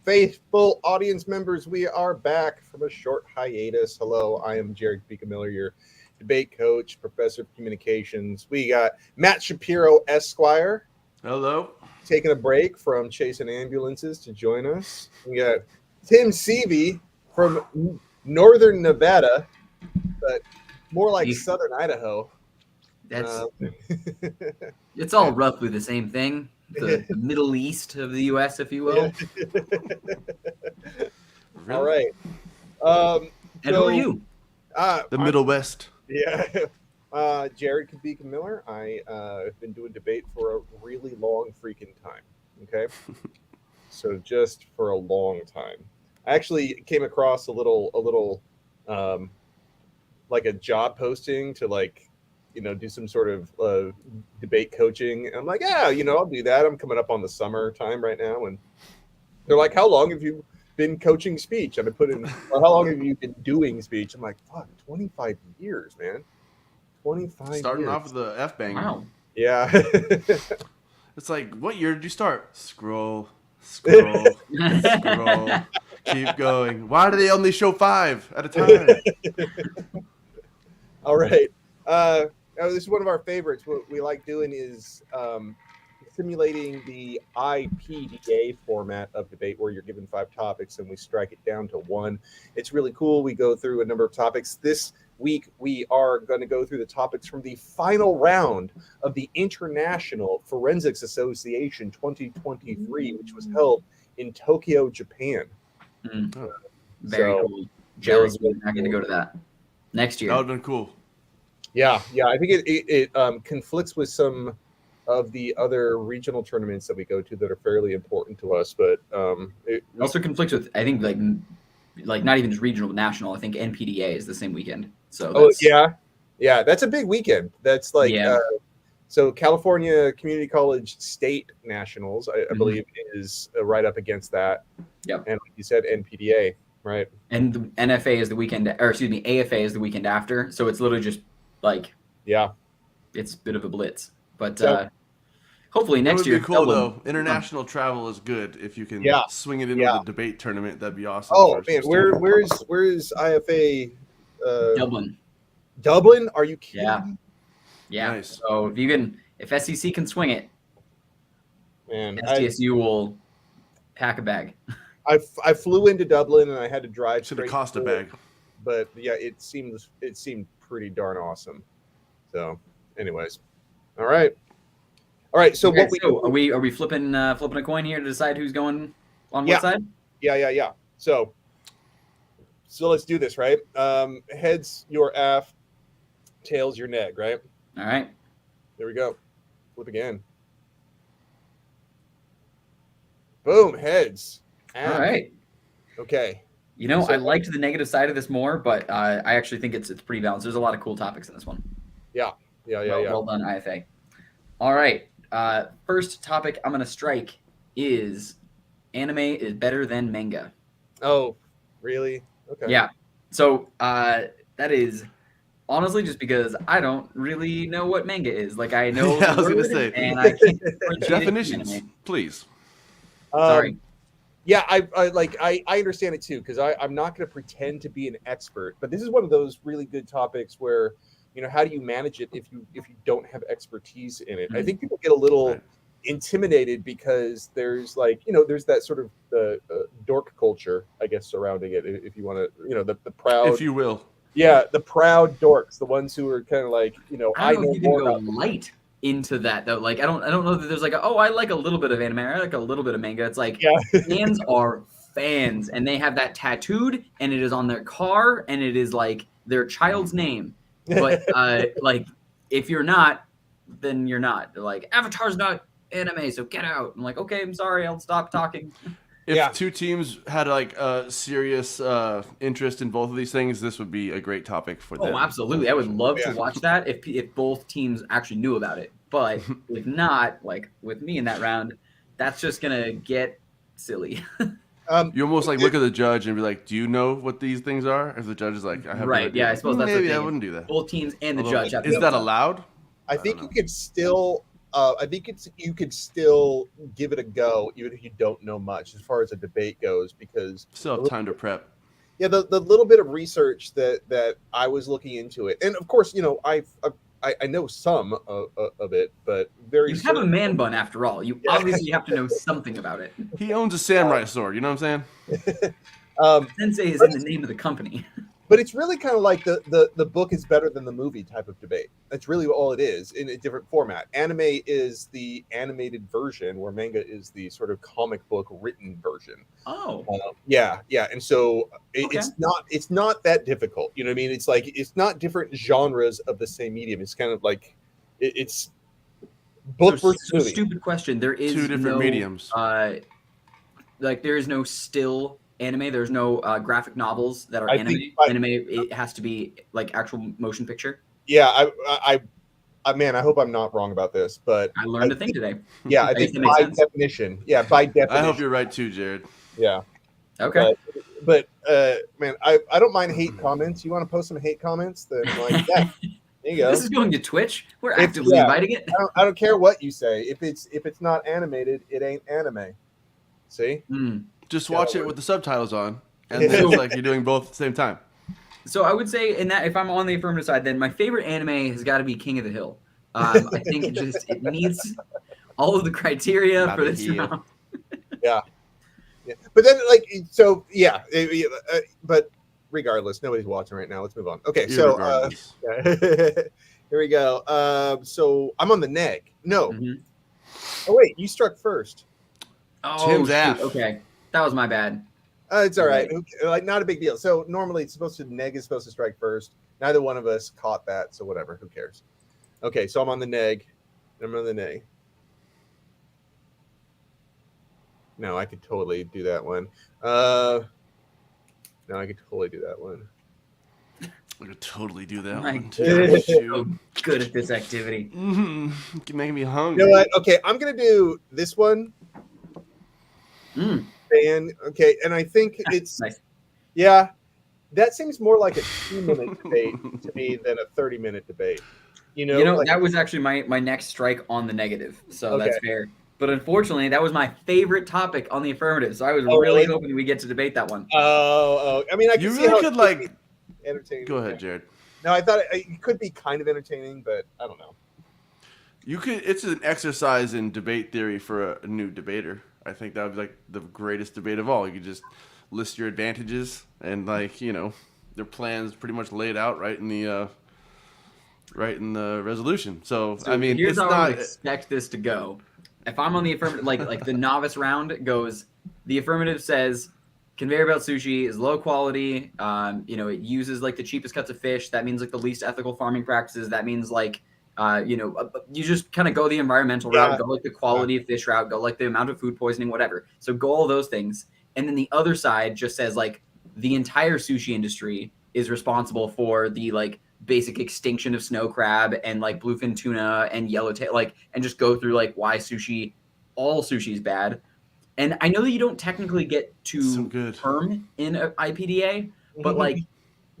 faithful audience members, we are back from a short hiatus. Hello, I am Jared Miller, your debate coach, professor of communications. We got Matt Shapiro, Esquire. Hello. Taking a break from chasing ambulances to join us. We got Tim Seavey from Northern Nevada, but more like Southern Idaho. That's it's all roughly the same thing. The Middle East of the U.S., if you will. Really? All right. And who are you? The Middle West. Yeah. Jared Miller. I have been doing debate for a really long freaking time. Okay. So just for a long time. I actually came across a little like a job posting to do some sort of debate coaching. And I'm like, yeah, I'll do that. I'm coming up on the summer time right now. And they're like, how long have you been coaching speech? And I put in, well, how long have you been doing speech? I'm like, fuck, 25 years, man. 25 Starting years. off with the F-bang. Wow. Yeah. It's like, what year did you start? Scroll. Keep going. Why do they only show 5 at a time? All right. This is one of our favorites. What we like doing is simulating the IPDA format of debate, where you're given 5 topics and we strike it down to 1. It's really cool. We go through a number of topics. This week, we are going to go through the topics from the final round of the International Forensics Association 2023, which was held in Tokyo, Japan. Very cool. Jealous we're not going to go to that next year. That would have been cool. Yeah. I think it conflicts with some of the other regional tournaments that we go to that are fairly important to us, but it also conflicts with, I think, like not even just regional, but national. I think NPDA is the same weekend. So yeah, that's a big weekend. That's like so California Community College State Nationals, I believe, is right up against that. Yep. And like you said, NPDA, right? And the NFA is the weekend, or excuse me, AFA is the weekend after. So it's literally just like, it's a bit of a blitz. But hopefully next year. It would be cool, though. International travel is good. If you can swing it into the debate tournament, that'd be awesome. Oh, man. Where's IFA? Dublin? Are you kidding? Yeah. Nice. So if SEC can swing it, man, SDSU will pack a bag. I flew into Dublin and I had to drive. Should have cost a bag. But yeah, it seemed pretty darn awesome. So, anyways, all right. So okay, are we flipping a coin here to decide who's going on what side? Yeah. So let's do this, right? Heads your aff, tails your neg, right? All right. There we go. Flip again. Boom, heads. Aff. All right. Okay. I liked the negative side of this more, but I actually think it's pretty balanced. There's a lot of cool topics in this one. Yeah. Well done, IFA. All right. First topic I'm going to strike is anime is better than manga. Oh, really? Okay. Yeah. So that is honestly just because I don't really know what manga is. Like, I know I was going to say. And I can't definitions, please. Sorry. Yeah, I understand it too, because I'm not going to pretend to be an expert, but this is one of those really good topics where, how do you manage it if you don't have expertise in it? Mm-hmm. I think people get a little intimidated because there's there's that sort of the dork culture, I guess, surrounding it. If you want to, the proud, if you will, the proud dorks, the ones who are kind of like, I know you can go light into that though. Like I don't know that there's like I like a little bit of anime, I like a little bit of manga. It's like fans are fans, and they have that tattooed, and it is on their car, and it is like their child's name. But like if you're not, then you're not. They're like, Avatar's not anime, so get out. I'm like, okay, I'm sorry, I'll stop talking. If two teams had like a serious interest in both of these things, this would be a great topic for them. Oh, absolutely. I would love to watch that if both teams actually knew about it. But if not, like with me in that round, that's just going to get silly. You almost like look at the judge and be like, do you know what these things are? If the judge is like, I have right, yeah, I suppose that's maybe the thing. I wouldn't do that. Both teams and the judge have is that allowed? I think you could still I think you could still give it a go even if you don't know much as far as a debate goes, because Still have time to prep. yeah, the little bit of research that I was looking into it, and of course, I know some of it, but very. You have a man bun after all. You obviously have to know something about it. He owns a samurai sword. You know what I'm saying? Sensei is in the name of the company. But it's really kind of like the book is better than the movie type of debate. That's really all it is in a different format. Anime is the animated version, where manga is the sort of comic book written version. Oh, yeah, and so it's not that difficult. You know what I mean? It's like it's not different genres of the same medium. It's kind of like it's book versus movie. Stupid question. There is two different mediums. Like there is no still anime. There's no graphic novels that are anime. Anime, it has to be like actual motion picture. Yeah, I man, I hope I'm not wrong about this, but I learned a thing today. Yeah, I think by definition. Yeah, by definition. I hope you're right too, Jared. Yeah. Okay. But man, I don't mind hate comments. You want to post some hate comments? Then like, yeah, there you go. This is going to Twitch. We're actively inviting it. I don't care what you say. If it's not animated, it ain't anime. See? Just watch it with the subtitles on, and then it's like you're doing both at the same time. So I would say, in that, if I'm on the affirmative side, then my favorite anime has got to be King of the Hill. I think it needs all of the criteria for this round. Yeah. But then, like, so yeah. But regardless, nobody's watching right now. Let's move on. Okay, so here we go. So I'm on the neg. No. Oh wait, you struck first. Oh, Tim's F. Okay, that was my bad. It's all right. Like, not a big deal. So normally it's supposed to neg is supposed to strike first. Neither one of us caught that, so whatever. Who cares? Okay, so I'm on the neg. I'm on the neg. No, I could totally do that one. No, I could totally do that one. I could totally do that one. So good at this activity. You're making me hungry. You know what? Okay, I'm gonna do this one. And okay, and I think it's nice. Yeah, that seems more like a 2-minute debate to me than a 30-minute debate. You know, like, that was actually my next strike on the negative, so that's fair. But unfortunately, that was my favorite topic on the affirmative, so I was really hoping we get to debate that one. Oh, I mean, I can see how could like entertaining. Go ahead, Jared. No, I thought it could be kind of entertaining, but I don't know. You could. It's an exercise in debate theory for a new debater. I think that would be like the greatest debate of all. You could just list your advantages and their plans pretty much laid out right in the resolution. So I mean, here's it's how not. I would expect this to go. If I'm on the affirmative, like the novice round goes, the affirmative says conveyor belt sushi is low quality. It uses like the cheapest cuts of fish. That means like the least ethical farming practices. That means like you just kind of go the environmental route, go like the quality of fish route, go like the amount of food poisoning, whatever. So go all those things. And then the other side just says like the entire sushi industry is responsible for the like basic extinction of snow crab and like bluefin tuna and yellowtail, and just go through like why all sushi is bad. And I know that you don't technically get to term in a IPDA, but like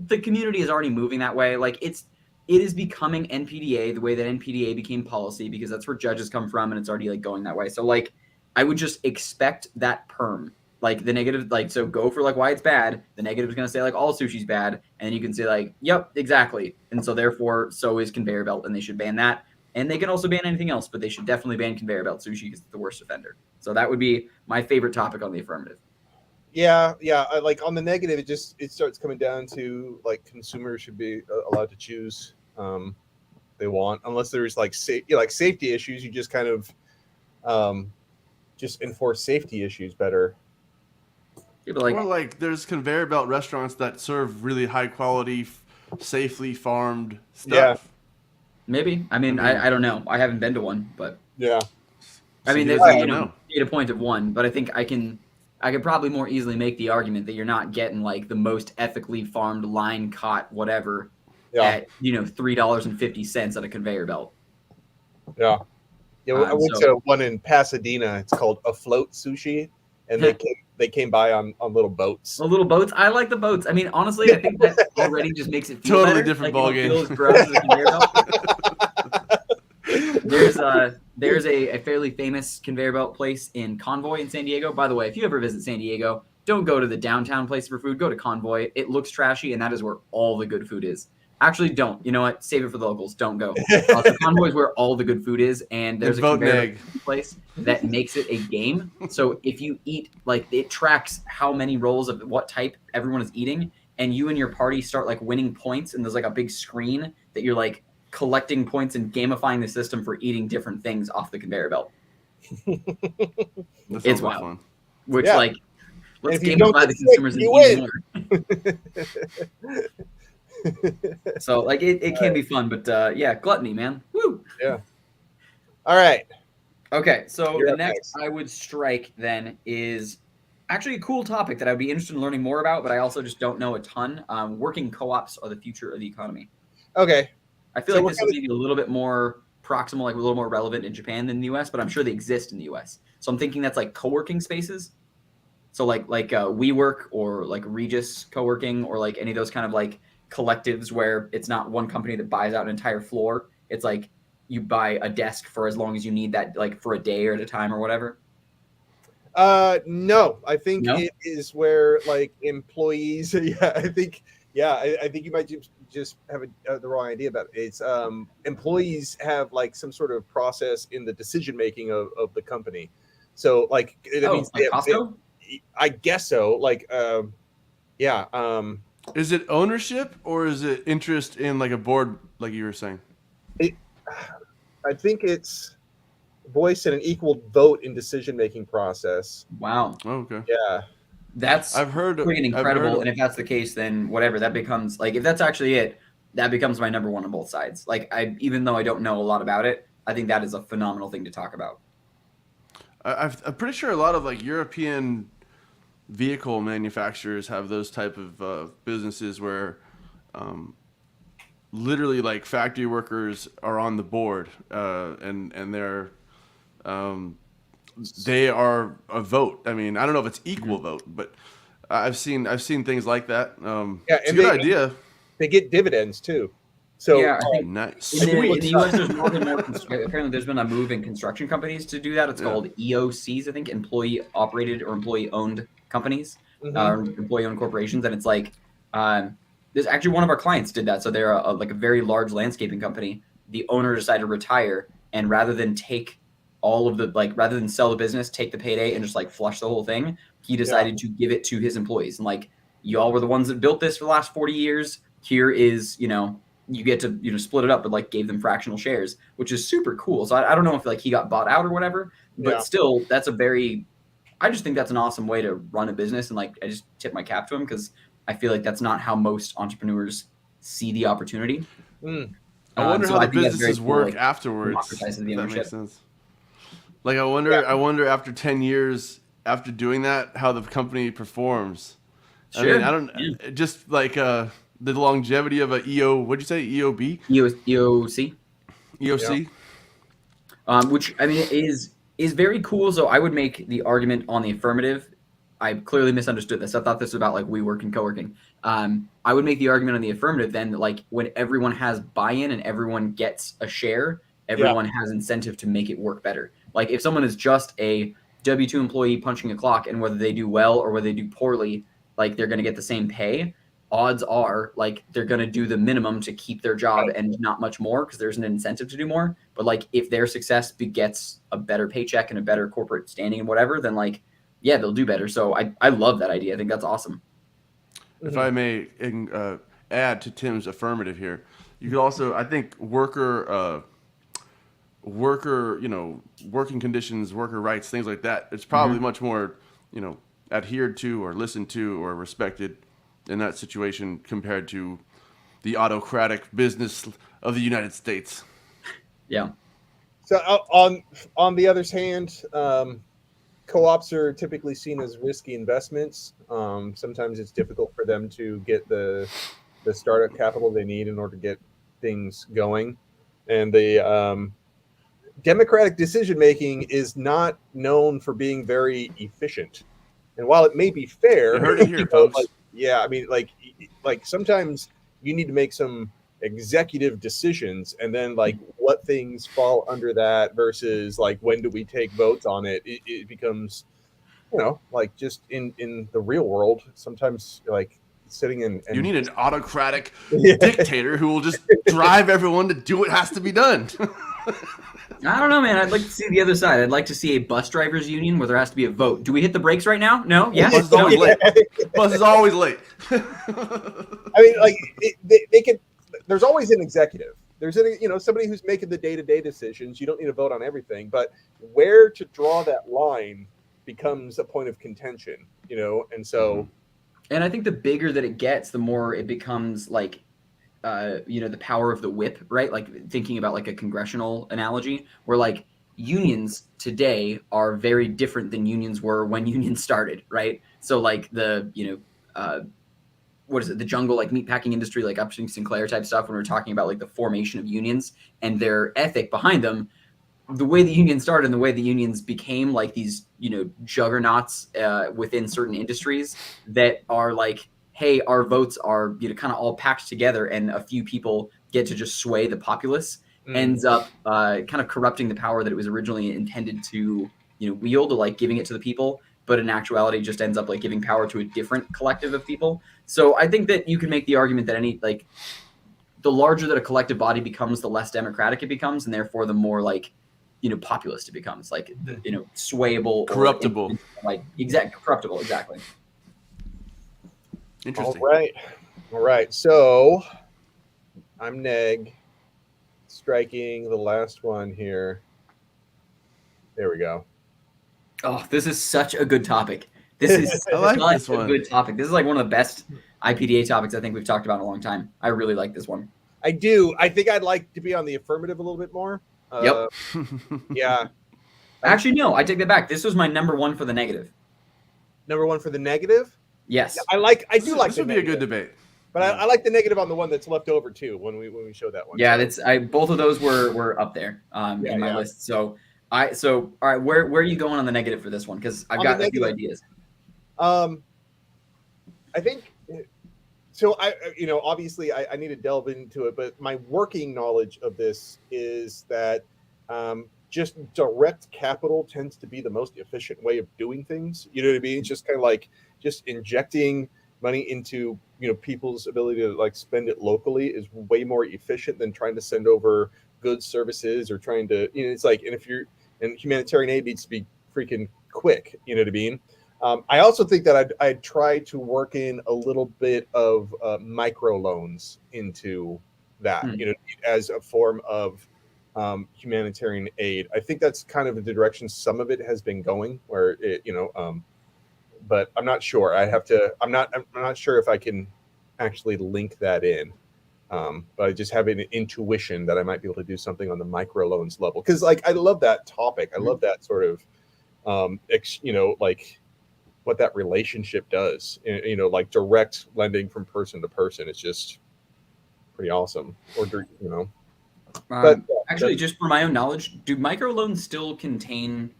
the community is already moving that way. Like it is becoming NPDA the way that NPDA became policy, because that's where judges come from, and it's already like going that way. So like I would just expect that perm. Like the negative, so go for like why it's bad. The negative is going to say like all sushi's bad, and then you can say like, yep, exactly. And so therefore, so is conveyor belt, and they should ban that. And they can also ban anything else, but they should definitely ban conveyor belt sushi because it's the worst offender. So that would be my favorite topic on the affirmative. Yeah. Like on the negative, it starts coming down to like consumers should be allowed to choose they want, unless there's like safety issues. You just kind of just enforce safety issues better. Yeah, but or like there's conveyor belt restaurants that serve really high quality, safely farmed stuff. Yeah. Maybe. I mean, I don't know. I haven't been to one, but yeah. I mean, there's data point of one, but I think I could probably more easily make the argument that you're not getting like the most ethically farmed, line caught whatever at $3.50 at a conveyor belt. Yeah. Yeah, I went to one in Pasadena. It's called Afloat Sushi, and they came by on little boats. Little boats. I like the boats. I mean, honestly, I think that already just makes it feel totally better. Different like, ballgame. Feel as gross as a conveyor belt. There's a fairly famous conveyor belt place in Convoy in San Diego. By the way, if you ever visit San Diego, don't go to the downtown place for food. Go to Convoy. It looks trashy, and that is where all the good food is. Actually, don't. You know what? Save it for the locals. Don't go. So Convoy is where all the good food is, and there's a conveyor belt place that makes it a game. So if you eat, like, it tracks how many rolls of what type everyone is eating, and you and your party start like winning points, and there's like a big screen that you're like collecting points and gamifying the system for eating different things off the conveyor belt. It's wild. Fun. Which like let's gamify the consumers and eat more. So like it can be fun, but yeah, gluttony, man. Woo. Yeah. All right. Okay, so the next I would strike then is actually a cool topic that I'd be interested in learning more about, but I also just don't know a ton. Working co-ops are the future of the economy. Okay. I feel like this is maybe a little bit more proximal, like a little more relevant in Japan than the US, but I'm sure they exist in the US. So I'm thinking that's like co-working spaces. So like WeWork or like Regis co-working or like any of those kind of like collectives where it's not one company that buys out an entire floor. It's like you buy a desk for as long as you need that, like for a day or at a time or whatever. No, I think it is where like employees. Yeah, I think you might just have the wrong idea about it. It's employees have like some sort of process in the decision making of the company. So like that means like Costco? I guess so. Like yeah. Is it ownership or is it interest in like a board, like you were saying? I think it's voice and an equal vote in decision-making process. Wow. Oh, okay. Yeah. I've heard incredible. And if that's the case, then whatever, that becomes like, if that's actually it, that becomes my number one on both sides. Like even though I don't know a lot about it, I think that is a phenomenal thing to talk about. I'm pretty sure a lot of like European vehicle manufacturers have those type of businesses where literally like factory workers are on the board and they're they are a vote. I mean, I don't know if it's equal vote, but I've seen things like that. Yeah, it's a good idea. They get dividends too. So yeah, I think nice. In the US, there's more and more. Apparently, there's been a move in construction companies to do that. It's called EOCs, I think, employee operated or employee owned companies, employee owned corporations, and it's like there's actually one of our clients did that. So they're like a very large landscaping company. The owner decided to retire, and rather than take all of the rather than sell the business, take the payday, and just like flush the whole thing, he decided to give it to his employees. And like, y'all were the ones that built this for the last 40 years. Here is, you get to, split it up, but like gave them fractional shares, which is super cool. So I don't know if like he got bought out or whatever, but still that's I just think that's an awesome way to run a business. And like, I just tip my cap to him because I feel like that's not how most entrepreneurs see the opportunity. I wonder how the businesses work afterwards. That makes sense. Like I wonder after 10 years after doing that, how the company performs. Sure. I mean, just like the longevity of a what'd you say? EOB? EOC. EOC. Yeah. Which I mean is very cool. So I would make the argument on the affirmative. I clearly misunderstood this. I thought this was about like WeWork and co-working. I would make the argument on the affirmative then that like when everyone has buy-in and everyone gets a share, everyone has incentive to make it work better. Like if someone is just a W-2 employee punching a clock and whether they do well or whether they do poorly, like they're going to get the same pay. Odds are like they're going to do the minimum to keep their job and not much more because there's an incentive to do more. But like if their success begets a better paycheck and a better corporate standing and whatever, then like, yeah, they'll do better. So I love that idea. I think that's awesome. If I may add to Tim's affirmative here, you could also, I think worker, working conditions, worker rights, things like that. It's probably much more, adhered to or listened to or respected in that situation compared to the autocratic business of the United States. Yeah. So on the other hand, co-ops are typically seen as risky investments. Sometimes it's difficult for them to get the startup capital they need in order to get things going. And the democratic decision making is not known for being very efficient. And while it may be fair, you heard it here, folks. I mean, like sometimes you need to make some executive decisions, and then like what things fall under that versus like when do we take votes on it, it becomes, you know, like just in the real world sometimes like sitting in and you need an autocratic Yeah. dictator who will just drive everyone to do what has to be done. I don't know, man. I'd like to see the other side. I'd like to see a bus drivers union where there has to be a vote. Do we hit the brakes right now? No? Yes? Bus is always late. Bus is always late. I mean, like they can. There's always an executive. There's any, you know, somebody who's making the day-to-day decisions. You don't need to vote on everything, but where to draw that line becomes a point of contention, you know. And so, and I think the bigger that it gets, the more it becomes like, you know, the power of the whip, right? Like thinking about like a congressional analogy, where like unions today are very different than unions were when unions started, right? So like the, you know, what is it, the jungle, like meatpacking industry, like Upton Sinclair type stuff, when we're talking about like the formation of unions and their ethic behind them, the way the union started and the way the unions became like these, you know, juggernauts within certain industries that are like, hey, our votes are, you know, kind of all packed together and a few people get to just sway the populace, ends up kind of corrupting the power that it was originally intended to, you know, wield, to like giving it to the people, but in actuality just ends up like giving power to a different collective of people. So I think that you can make the argument that any, like, the larger that a collective body becomes, the less democratic it becomes, and therefore the more like, you know, populist it becomes, like, you know, swayable, Corruptible. like corruptible, exactly. Interesting. all right. So I'm Neg, striking the last one here. There we go. Oh, this is such a good topic. This is I like such this a one. good topic. This is like one of the best IPDA topics I think we've talked about in a long time. I really like this one. I do. I think I'd like to be on the affirmative a little bit more. Yep. Yeah. Actually, no, I take that back. This was my number one for the negative. Number one for the negative. Yes. I do like. This the would be a good debate. But I like the negative on the one that's left over too when we show that one. Yeah, both of those were up there in my list. So all right, where are you going on the negative for this one? Because I've got a few ideas. I think so. You know, obviously I need to delve into it, but my working knowledge of this is that just direct capital tends to be the most efficient way of doing things. You know what I mean? It's just kind of like just injecting money into, you know, people's ability to like spend it locally is way more efficient than trying to send over goods, services, or trying to, you know, it's like, and humanitarian aid needs to be freaking quick. You know what I mean? I also think that I'd try to work in a little bit of micro loans into that, you know, as a form of humanitarian aid. I think that's kind of the direction some of it has been going, where it, you know, but I'm not sure. I'm not sure if I can actually link that in. But I just have an intuition that I might be able to do something on the microloans level, because like I love that topic. I love that sort of, you know, like what that relationship does. You know, like direct lending from person to person. It's just pretty awesome. Or you know, but actually, just for my own knowledge, do microloans still contain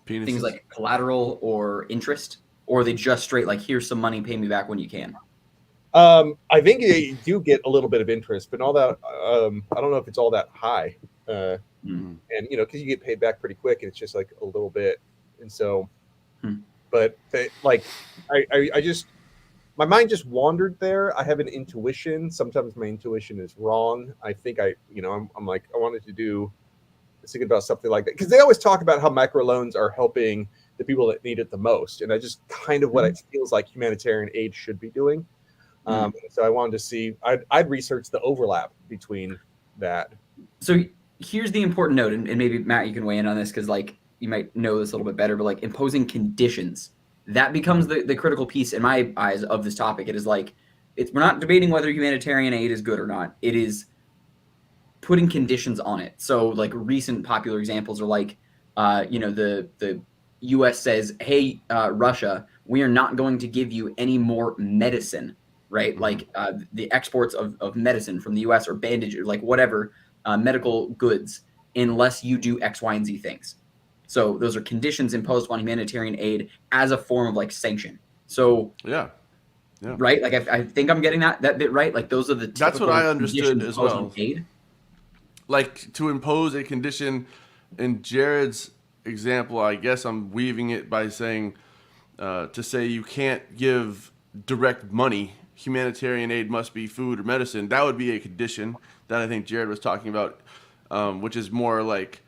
things like collateral or interest, or are they just straight like, here's some money, pay me back when you can? I think you do get a little bit of interest, but all that I don't know if it's all that high. And you know, because you get paid back pretty quick, and it's just like a little bit. And so, but like I just, my mind just wandered there. I have an intuition. Sometimes my intuition is wrong. I think you know, I'm like, I wanted to do. Thinking about something like that, because they always talk about how microloans are helping the people that need it the most, and I just kind of what it feels like humanitarian aid should be doing. So I wanted to see. I'd research the overlap between that. So here's the important note, and maybe Matt, you can weigh in on this, because like you might know this a little bit better, but like imposing conditions, that becomes the critical piece in my eyes of this topic. It is like, we're not debating whether humanitarian aid is good or not. It is putting conditions on it. So like recent popular examples are like, you know, the U.S. says, hey, Russia, we are not going to give you any more medicine, right? Like the exports of medicine from the U.S. or bandage or like whatever medical goods, unless you do X, Y, and Z things. So those are conditions imposed on humanitarian aid as a form of like sanction. So yeah, Yeah. Right? Like I think I'm getting that bit right. Like those are the That's what typical I understood conditions as imposed well. on aid. Like to impose a condition in Jared's example, I guess I'm weaving it by saying to say you can't give direct money. Humanitarian aid must be food or medicine. That would be a condition that I think Jared was talking about, which is more like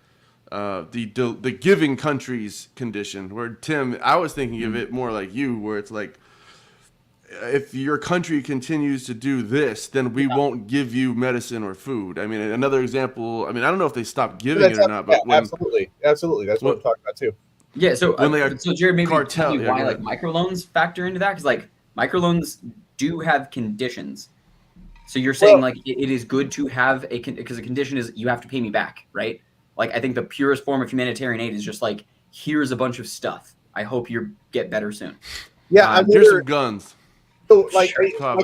the giving country's condition. Where Tim, I was thinking of it more like you, where it's like, if your country continues to do this, then we won't give you medicine or food. I mean, another example. I mean, I don't know if they stopped giving it or not, but absolutely. That's what I'm talking about too. Yeah. So so Jared, maybe cartel, tell me why like microloans factor into that, because like microloans do have conditions. So you're saying like it is good to have because a condition is you have to pay me back, right? Like I think the purest form of humanitarian aid is just like, here's a bunch of stuff. I hope you get better soon. Yeah, here's some guns. So like I'm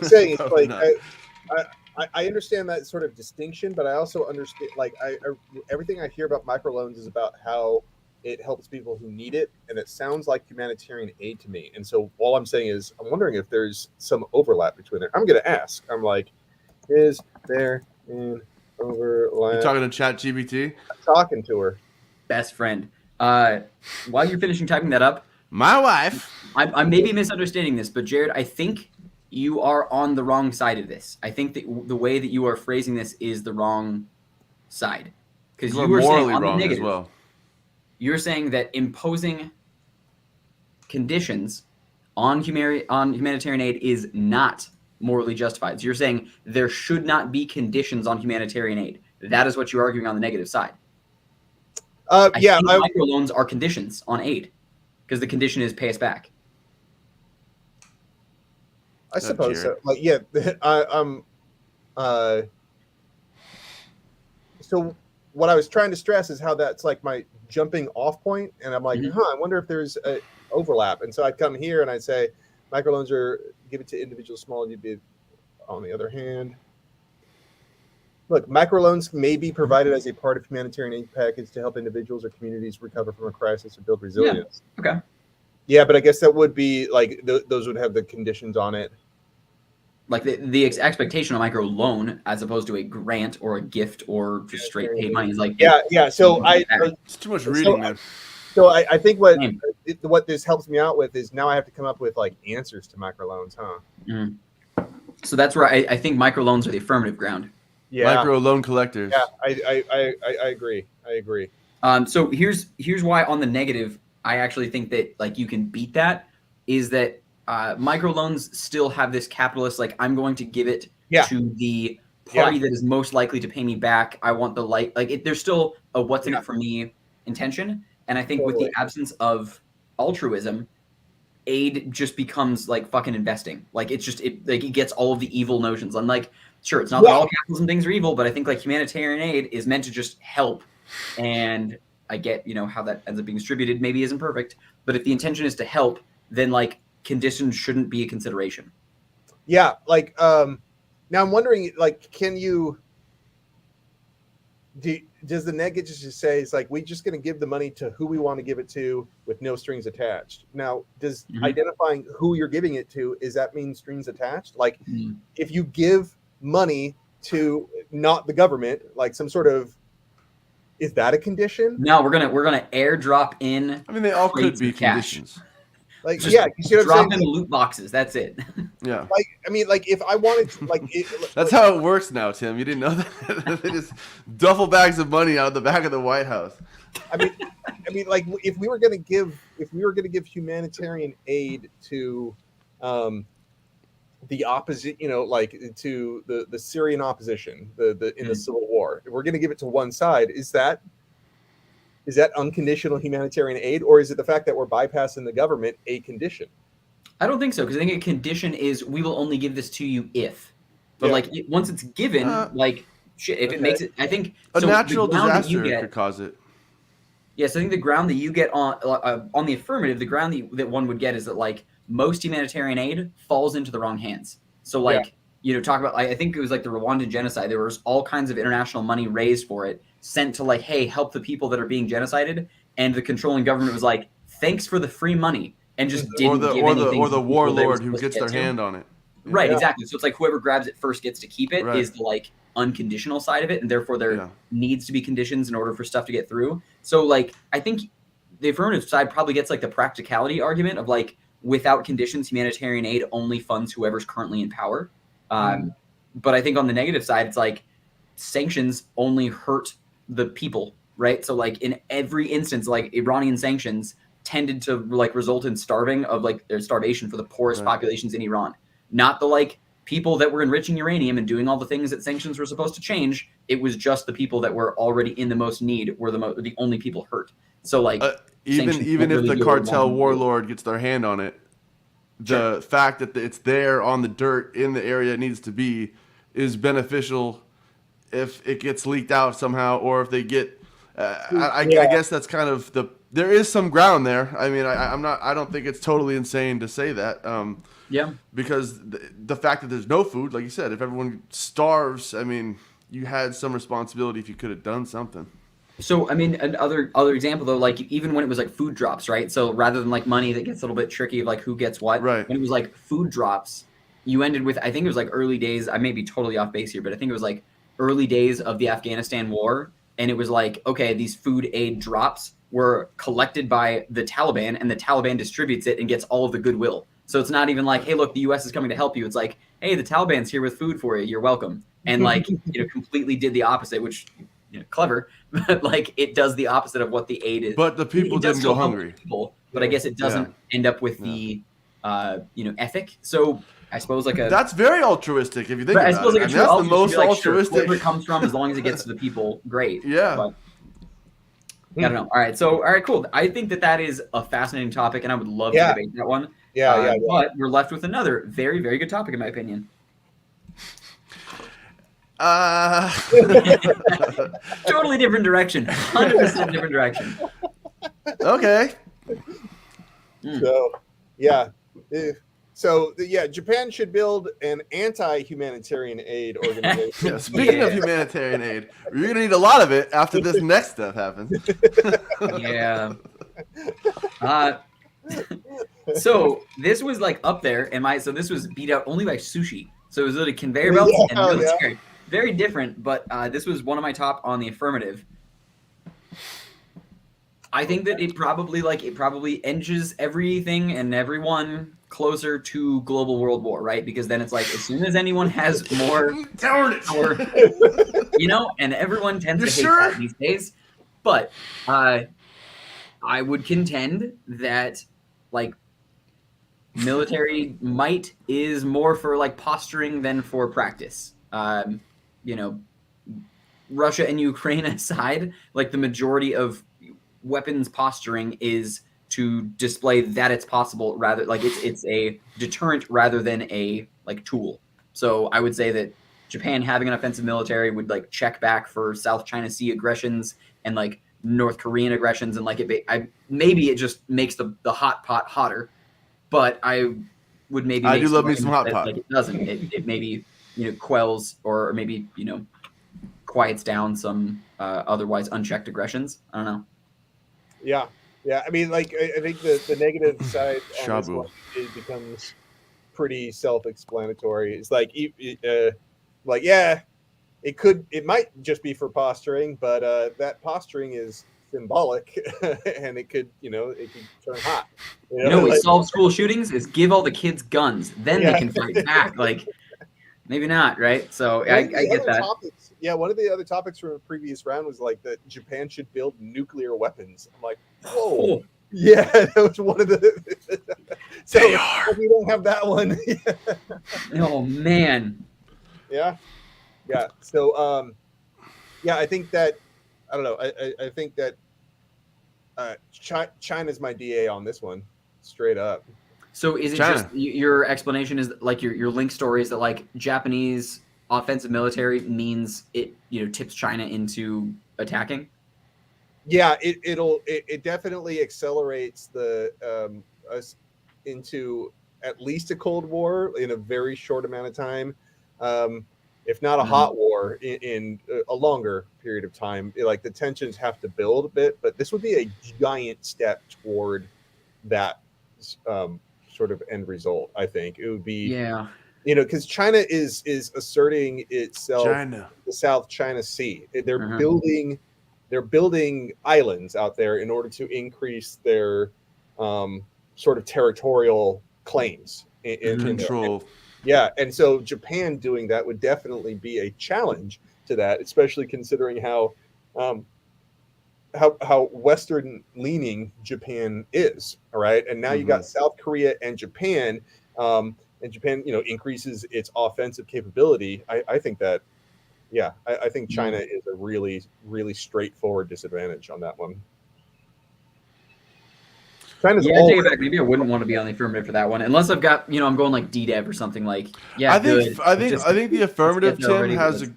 saying, it's like I understand that sort of distinction, but I also understand like everything I hear about microloans is about how it helps people who need it, and it sounds like humanitarian aid to me. And so all I'm saying is I'm wondering if there's some overlap between it. I'm going to ask. I'm like, is there an overlap? You talking to ChatGPT? I'm talking to her. Best friend. While you're finishing typing that up, my wife. I may be misunderstanding this, but Jared, I think you are on the wrong side of this. I think that the way that you are phrasing this is the wrong side, because you were saying on the negative. As well. You're saying that imposing conditions on humanitarian aid is not morally justified. So you're saying there should not be conditions on humanitarian aid. That is what you're arguing on the negative side. I think microloans are conditions on aid, because the condition is pay us back. I suppose so. Like, yeah, so what I was trying to stress is how that's like my jumping off point, and I'm like, I wonder if there's a overlap. And so I'd come here and I'd say, microloans are given to individuals small. You'd be, on the other hand, look, microloans may be provided as a part of humanitarian aid package to help individuals or communities recover from a crisis or build resilience. Yeah. Okay. Yeah, but I guess that would be like those would have the conditions on it. Like the expectation of a micro loan as opposed to a grant or a gift or just straight paid money is like yeah. So it's too much reading, man. So I think what this helps me out with is now I have to come up with like answers to microloans, huh? Mm. So that's where I think microloans are the affirmative ground. Yeah, micro loan collectors. Yeah, I agree. So here's why on the negative I actually think that like you can beat that is that microloans still have this capitalist, like I'm going to give it to the party that is most likely to pay me back. I want the there's still a what's in it for me intention. And I think with the absence of altruism, aid just becomes like fucking investing. Like it's just it gets all of the evil notions. I'm like, sure, it's not that all capitalism things are evil, but I think like humanitarian aid is meant to just help. And I get, how that ends up being distributed maybe isn't perfect, but if the intention is to help, then like conditions shouldn't be a consideration. Yeah, like now I'm wondering, like, does the negative just say it's like we're just going to give the money to who we want to give it to with no strings attached? Now, does identifying who you're giving it to, is that mean strings attached? Like, if you give money to not the government, like some sort of, is that a condition? No, we're gonna airdrop in. I mean, they all could be conditions. Like, just you see what drop I'm in loot boxes. That's it. Yeah. Like, I mean, like if I wanted to, like, that's how it works now, Tim. You didn't know that? They just duffel bags of money out of the back of the White House. I mean, like if we were gonna give humanitarian aid to, the opposite, like to the Syrian opposition, in the civil war, if we're gonna give it to one side, is that unconditional humanitarian aid, or is it the fact that we're bypassing the government a condition? I don't think so, because I think a condition is we will only give this to you if. But once it's given, it makes it. I think a natural disaster could cause it. Yes, I think the ground that you get on the affirmative, the ground that one would get is that like most humanitarian aid falls into the wrong hands. So talk about I think it was like the Rwandan genocide. There was all kinds of international money raised for it, sent to like, hey, help the people that are being genocided. And the controlling government was like, thanks for the free money. and just or didn't give anything or to the people that it was warlord who supposed to gets get their to. hand on it. Right, Yeah. exactly. So it's like whoever grabs it first gets to keep it Right. is the like unconditional side of it, and therefore there Yeah. needs to be conditions in order for stuff to get through. So like I think the affirmative side probably gets like the practicality argument of like without conditions, humanitarian aid only funds whoever's currently in power. But I think on the negative side, it's like sanctions only hurt the people, right? So like in every instance, like Iranian sanctions tended to like result in starving of like their starvation for the poorest Right. populations in Iran, not the like people that were enriching uranium and doing all the things that sanctions were supposed to change. It was just the people that were already in the most need were the only people hurt. So like even sanctions if don't really the do what we want cartel them to do. warlord gets their hand on it, the fact that it's there on the dirt in the area it needs to be is beneficial if it gets leaked out somehow, or if they get I guess that's kind of there is some ground there. I mean, I don't think it's totally insane to say that. Because the fact that there's no food, like you said, if everyone starves, I mean, you had some responsibility if you could have done something. So I mean, another example though, like even when it was like food drops, right? So rather than like money, that gets a little bit tricky of like who gets what. Right. When it was like food drops, you ended with, I think it was like early days. I may be totally off base here, but I think it was like early days of the Afghanistan war, and it was like, okay, these food aid drops were collected by the Taliban, and the Taliban distributes it and gets all of the goodwill. So it's not even like, hey, look, the U.S. is coming to help you. It's like, hey, the Taliban's here with food for you. You're welcome. And like, completely did the opposite, which, clever, but like it does the opposite of what the aid is. But the people didn't go hungry. People, but I guess it doesn't end up with the, ethic. So I suppose like that's very altruistic if you think about it. I suppose like that's the most altruistic. Sure, wherever it comes from, as long as it gets to the people, great. Yeah. But, I don't know. All right, cool. I think that is a fascinating topic, and I would love to debate that one. But we're left with another very, very good topic, in my opinion. Totally different direction. 100% different direction. Okay. So Japan should build an anti-humanitarian aid organization. Speaking of humanitarian aid, you're going to need a lot of it after this next stuff happens. So this was like up there, so this was beat out only by Sushi. So it was literally conveyor belts and military. Very different, but this was one of my top on the affirmative. I think that it probably edges everything and everyone closer to global world war, right? Because then it's like as soon as anyone has more power, and everyone tends to hate that these days. But I would contend that like military might is more for like posturing than for practice. Russia and Ukraine aside, like the majority of weapons posturing is to display that it's possible, rather like it's a deterrent rather than a like tool. So I would say that Japan having an offensive military would like check back for South China Sea aggressions and like North Korean aggressions, and like maybe it just makes the hot pot hotter. But I would maybe I do love me some hot pot. Like it doesn't. It maybe quells or maybe quiets down some otherwise unchecked aggressions. I don't know. Yeah. I mean, like I think the negative side on this one, it becomes pretty self-explanatory. It's like it might just be for posturing, but that posturing is symbolic, and it could turn hot. We solve school shootings is give all the kids guns, then they can fight back. Like maybe not, right? So I get that. One of the other topics from a previous round was like that Japan should build nuclear weapons. I'm like, whoa. Yeah, that was one of the. So we don't have that one. Oh man. Yeah. So I think that I don't know. I think that China's my DA on this one, straight up. So is it just your explanation is like your link story is that like Japanese offensive military means it tips China into attacking? Yeah, it definitely accelerates us into at least a Cold War in a very short amount of time, if not a hot war in a longer period of time. Like the tensions have to build a bit, but this would be a giant step toward that sort of end result. I think it would be, Yeah. Because China is asserting itself China. the South China Sea. They're Uh-huh. building islands out there in order to increase their sort of territorial claims in there. Control. Yeah, and so Japan doing that would definitely be a challenge to that, especially considering how Western leaning Japan is. All right, and now you got South Korea and Japan, increases its offensive capability. I think that, yeah, I think China is a really, really straightforward disadvantage on that one. China's I take it back. Maybe I wouldn't want to be on the affirmative for that one, unless I've got, I'm going like DDev or something like. Yeah, I think the affirmative, Tim, has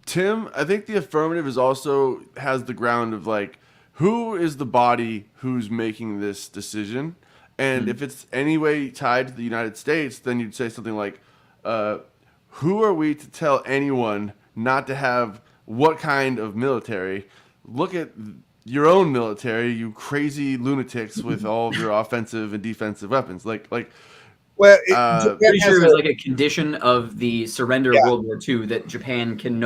Tim, I think the affirmative is also has the ground of like, who is the body who's making this decision? And if it's any way tied to the United States, then you'd say something like, who are we to tell anyone not to have what kind of military? Look at your own military, you crazy lunatics with all of your offensive and defensive weapons. Well, pretty sure it was like a condition of the surrender of World War II that Japan can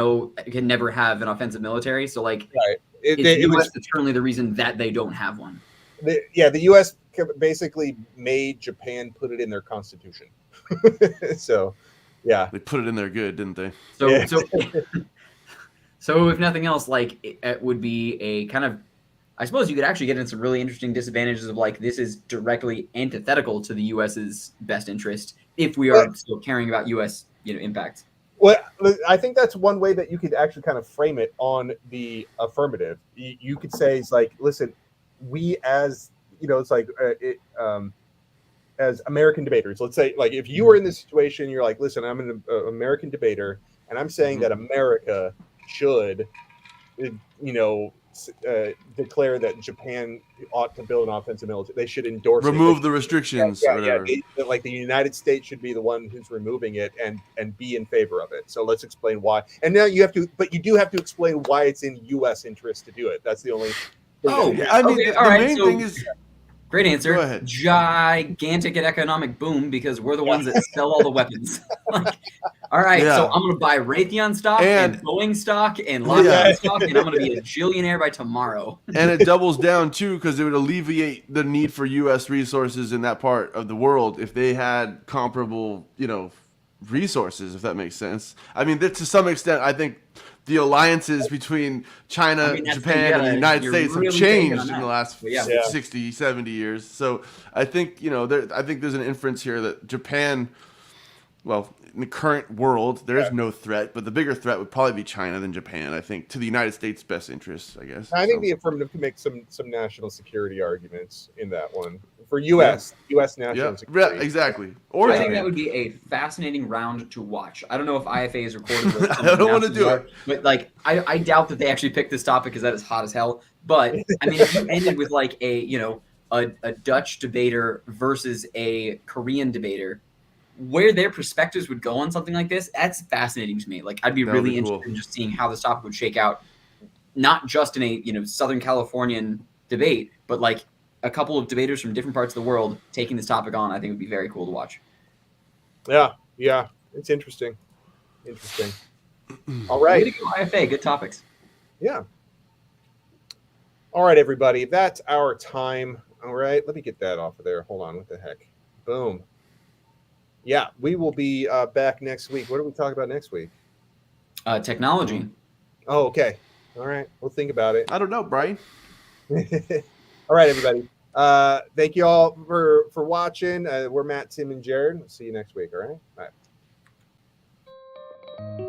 never have an offensive military. So it was eternally the reason that they don't have one. The U.S. basically made Japan put it in their constitution. So, yeah, they put it in there good, didn't they? So if nothing else, it would be a kind of, I suppose you could actually get into some really interesting disadvantages of this is directly antithetical to the U.S.'s best interest if we are still caring about U.S. impact. Well, I think that's one way that you could actually kind of frame it on the affirmative. You could say it's like, listen, we as as American debaters, let's say, if you were in this situation, you're like, listen, I'm an American debater, and I'm saying that America should, declare that Japan ought to build an offensive military. They should endorse remove the restrictions. The United States should be the one who's removing it and be in favor of it. So let's explain why. And now you do have to explain why it's in U.S. interest to do it. That's the only. The main thing is. Great answer. Go ahead. Gigantic economic boom because we're the ones that sell all the weapons. All right, so I'm going to buy Raytheon stock and Boeing stock and Lockheed stock, and I'm going to be a jillionaire by tomorrow. And it doubles down, too, because it would alleviate the need for U.S. resources in that part of the world if they had comparable, resources, if that makes sense. I mean, to some extent, I think the alliances between China, Japan, and the United States have changed in the last 60, 70 years. So I think, I think there's an inference here that Japan, well, in the current world, there's no threat, but the bigger threat would probably be China than Japan, I think, to the United States' best interests, I guess. I think the affirmative can make some national security arguments in that one. For U.S. national security. Yeah, exactly. I think that would be a fascinating round to watch. I don't know if IFA is recorded. I don't want to do it. But, I doubt that they actually picked this topic because that is hot as hell. But, I mean, if you ended with, a Dutch debater versus a Korean debater, where their perspectives would go on something like this, that's fascinating to me. I'd be really interested in just seeing how this topic would shake out, not just in a Southern Californian debate, but a couple of debaters from different parts of the world taking this topic on. I think would be very cool to watch. Yeah, it's interesting. All right, way to go, IFA, good topics. Yeah. All right, everybody, that's our time. All right, let me get that off of there. Hold on, what the heck? Boom. Yeah, we will be back next week. What do we talk about next week? Technology. Oh, okay. All right. We'll think about it. I don't know, Brian. All right, everybody. Thank you all for watching. We're Matt, Tim, and Jared. We'll see you next week. All right. Bye.